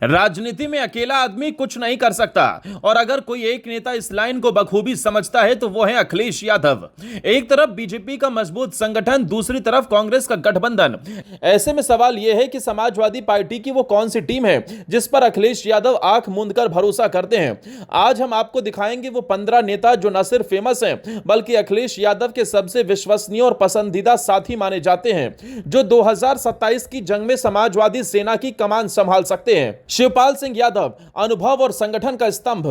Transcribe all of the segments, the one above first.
राजनीति में अकेला आदमी कुछ नहीं कर सकता और अगर कोई एक नेता इस लाइन को बखूबी समझता है तो वो है अखिलेश यादव। एक तरफ बीजेपी का मजबूत संगठन, दूसरी तरफ कांग्रेस का गठबंधन। ऐसे में सवाल यह है कि समाजवादी पार्टी की वो कौन सी टीम है जिस पर अखिलेश यादव आंख मूंदकर भरोसा करते हैं। आज हम आपको दिखाएंगे वो 15 नेता जो न सिर्फ फेमस हैं बल्कि अखिलेश यादव के सबसे विश्वसनीय और पसंदीदा साथी माने जाते हैं, जो 2027 की जंग में समाजवादी सेना की कमान संभाल सकते हैं। शिवपाल सिंह यादव, अनुभव और संगठन का स्तंभ।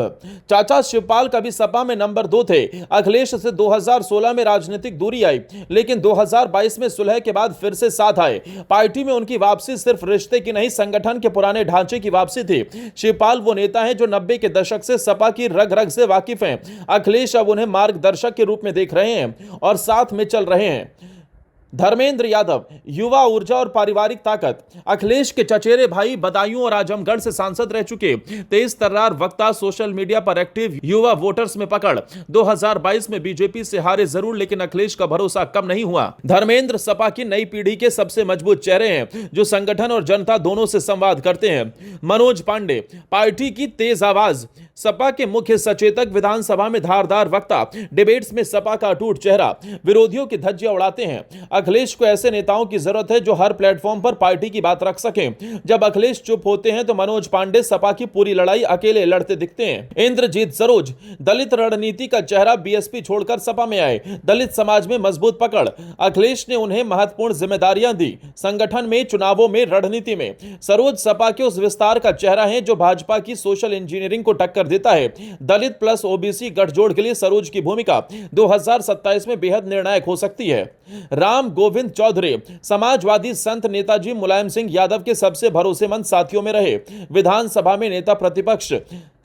चाचा शिवपाल कभी सपा में नंबर 2 थे। अखिलेश से 2016 में राजनीतिक दूरी आई, लेकिन 2022 में सुलह के बाद फिर से साथ आए। पार्टी में उनकी वापसी सिर्फ रिश्ते की नहीं, संगठन के पुराने ढांचे की वापसी थी। शिवपाल वो नेता हैं जो 90 के दशक से सपा की रग रग से वाकिफ हैं। अखिलेश अब उन्हें मार्गदर्शक के रूप में देख रहे हैं और साथ में चल रहे हैं। धर्मेंद्र यादव, युवा ऊर्जा और पारिवारिक ताकत। अखिलेश के चचेरे भाई बदायूं और आजमगढ़ से सांसद रह चुके तेज तर्रार वक्ता, सोशल मीडिया पर एक्टिव, युवा वोटर्स में पकड़। 2022 में बीजेपी से हारे जरूर, लेकिन अखिलेश का भरोसा कम नहीं हुआ। धर्मेंद्र सपा की नई पीढ़ी के सबसे मजबूत चेहरे हैं जो संगठन और जनता दोनों से संवाद करते हैं। मनोज पांडे, पार्टी की तेज आवाज, सपा के मुख्य सचेतक, विधानसभा में धारदार वक्ता, डिबेट्स में सपा का अटूट चेहरा, विरोधियों की धज्जियां उड़ाते हैं। अखिलेश को ऐसे नेताओं की जरूरत है जो हर प्लेटफॉर्म पर पार्टी की बात रख सकें। जब अखिलेश चुप होते हैं तो मनोज पांडे सपा की पूरी लड़ाई अकेले लड़ते दिखते हैं। इंद्रजीत सरोज, दलित रणनीति का चेहरा, बीएसपी छोड़कर सपा में आए, दलित समाज में मजबूत पकड़। अखिलेश ने उन्हें महत्वपूर्ण जिम्मेदारियां दी, संगठन में, चुनावों में, रणनीति में। सरोज सपा के उस विस्तार का चेहरा है जो भाजपा की सोशल इंजीनियरिंग को टक्कर देता है। दलित प्लस ओबीसी गठजोड़ के लिए सरोज की भूमिका 2027 में बेहद निर्णायक हो सकती है। राम गोविंद चौधरी, समाजवादी संत, नेताजी मुलायम सिंह यादव के सबसे भरोसेमंद साथियों में रहे। विधानसभा में नेता प्रतिपक्ष,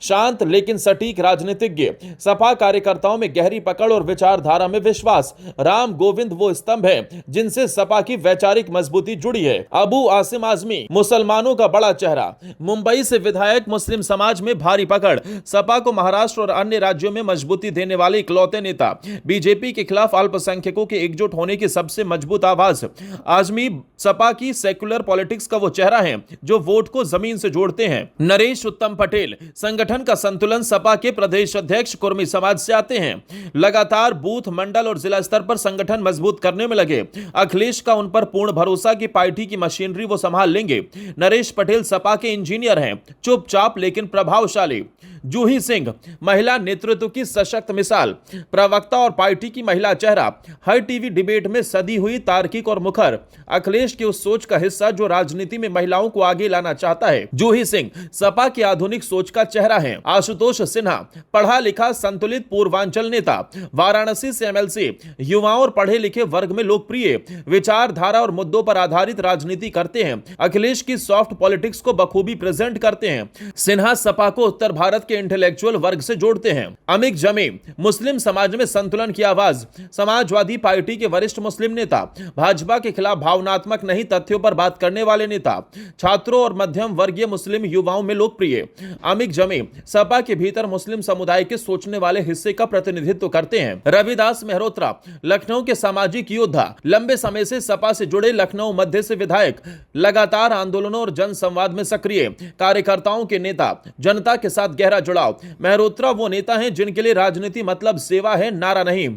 शांत लेकिन सटीक राजनीतिज्ञ, सपा कार्यकर्ताओं में गहरी पकड़ और विचारधारा में विश्वास। राम गोविंद वो स्तंभ है जिनसे सपा की वैचारिक मजबूती जुड़ी है। अबू आसिम आजमी, मुसलमानों का बड़ा चेहरा, मुंबई से विधायक, मुस्लिम समाज में भारी पकड़, सपा को महाराष्ट्र और अन्य राज्यों में मजबूती देने वाले इकलौते नेता। बीजेपी के खिलाफ अल्पसंख्यकों के एकजुट होने की सबसे मजबूत आवाज। आजमी सपा की सेक्युलर पॉलिटिक्स का वो चेहरा है जो वोट को जमीन से जोड़ते हैं। नरेश उत्तम पटेल, संगठन का संतुलन, सपा के प्रदेश अध्यक्ष, कुर्मी समाज से आते हैं। लगातार बूथ, मंडल और जिला स्तर पर संगठन मजबूत करने में लगे। अखिलेश का उन पर पूर्ण भरोसा कि पार्टी की मशीनरी वो संभाल लेंगे। नरेश पटेल सपा के इंजीनियर हैं, चुपचाप लेकिन प्रभावशाली। जूही सिंह, महिला नेतृत्व की सशक्त मिसाल, प्रवक्ता और पार्टी की महिला चेहरा, हर टीवी डिबेट में सदी हुई, तार्किक और मुखर। अखिलेश की उस सोच का हिस्सा जो राजनीति में महिलाओं को आगे लाना चाहता है। जूही सिंह सपा की आधुनिक सोच का चेहरा है। आशुतोष सिन्हा, पढ़ा लिखा, संतुलित पूर्वांचल नेता, वाराणसी से एमएलसी, युवाओं और पढ़े लिखे वर्ग में लोकप्रिय, विचारधारा और मुद्दों पर आधारित राजनीति करते हैं। अखिलेश की सॉफ्ट पॉलिटिक्स को बखूबी प्रेजेंट करते हैं। सिन्हा सपा को उत्तर भारत के इंटेलेक्चुअल वर्ग से जोड़ते हैं। अमित जमी, मुस्लिम समाज में संतुलन की आवाज, समाजवादी पार्टी के वरिष्ठ मुस्लिम नेता, भाजपा के खिलाफ भावनात्मक नहीं तथ्यों पर बात करने वाले नेता, छात्रों और मध्यम वर्गीय मुस्लिम युवाओं में लोकप्रिय। अमित जमी सपा के भीतर मुस्लिम समुदाय के सोचने वाले हिस्से का प्रतिनिधित्व करते हैं। रविदास मेहरोत्रा, लखनऊ के सामाजिक योद्धा, लंबे समय से सपा से जुड़े, लखनऊ मध्य से विधायक, लगातार आंदोलनों और जन संवाद में सक्रिय, कार्यकर्ताओं के नेता, जनता के साथ गहरा जुड़ाव। मेहरोत्रा वो नेता हैं जिनके लिए राजनीति मतलब सेवा है, नारा नहीं।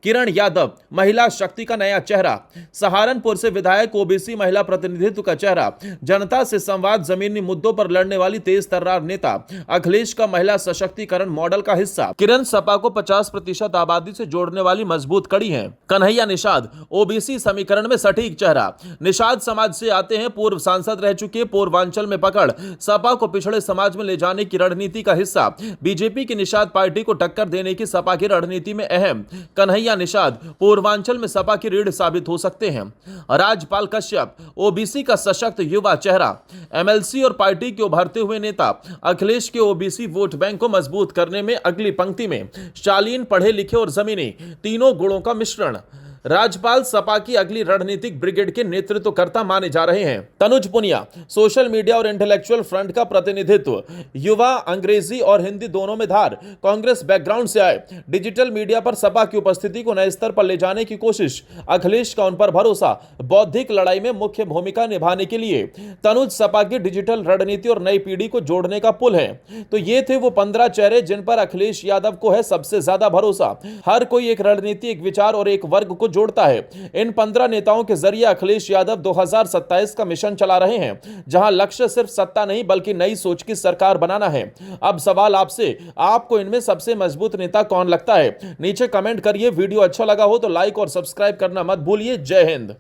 किरण यादव, महिला शक्ति का नया चेहरा, सहारनपुर से विधायक, ओबीसी महिला प्रतिनिधित्व का चेहरा, जनता से संवाद, जमीनी मुद्दों पर लड़ने वाली तेज तर्रार नेता, अखिलेश का महिला सशक्तिकरण मॉडल का हिस्सा। किरण सपा को 50% आबादी से जोड़ने वाली मजबूत कड़ी है। कन्हैया निषाद, ओबीसी समीकरण में सटीक चेहरा, निषाद समाज से आते हैं, पूर्व सांसद रह चुके, पूर्वांचल में पकड़, सपा को पिछड़े समाज में ले जाने की रणनीति का हिस्सा। बीजेपी की निषाद पार्टी को टक्कर देने की सपा की रणनीति में अहम। कन्हैया निषाद पूर्वांचल में सपा की रीढ़ साबित हो सकते हैं। राजपाल कश्यप, ओबीसी का सशक्त युवा चेहरा, एमएलसी और पार्टी के उभरते हुए नेता, अखिलेश के ओबीसी वोट बैंक को मजबूत करने में अगली पंक्ति में। शालीन, पढ़े लिखे और जमीनी, तीनों गुणों का मिश्रण। राज्यपाल सपा की अगली रणनीतिक ब्रिगेड के नेतृत्वकर्ता माने जा रहे हैं। तनुज पुनिया सोशल मीडिया और इंटेलेक्चुअल फ्रंट का प्रतिनिधित्व, युवा, अंग्रेजी और हिंदी दोनों में धार, कांग्रेस बैकग्राउंड से आए, डिजिटल मीडिया पर सपा की उपस्थिति को नए स्तर पर ले जाने की कोशिश, अखिलेश का उन पर भरोसा, बौद्धिक लड़ाई में मुख्य भूमिका निभाने के लिए तनुज सपा की डिजिटल रणनीति और नई पीढ़ी को जोड़ने का पुल है। तो ये थे वो 15 चेहरे जिन पर अखिलेश यादव को है सबसे ज्यादा भरोसा। हर कोई एक रणनीति, एक विचार और एक वर्ग को जोड़ता है। इन 15 नेताओं के जरिए अखिलेश यादव 2027 का मिशन चला रहे हैं, जहां लक्ष्य सिर्फ सत्ता नहीं बल्कि नई सोच की सरकार बनाना है। अब सवाल आपसे, आपको इनमें सबसे मजबूत नेता कौन लगता है? नीचे कमेंट करिए। वीडियो अच्छा लगा हो तो लाइक और सब्सक्राइब करना मत भूलिए। जय हिंद।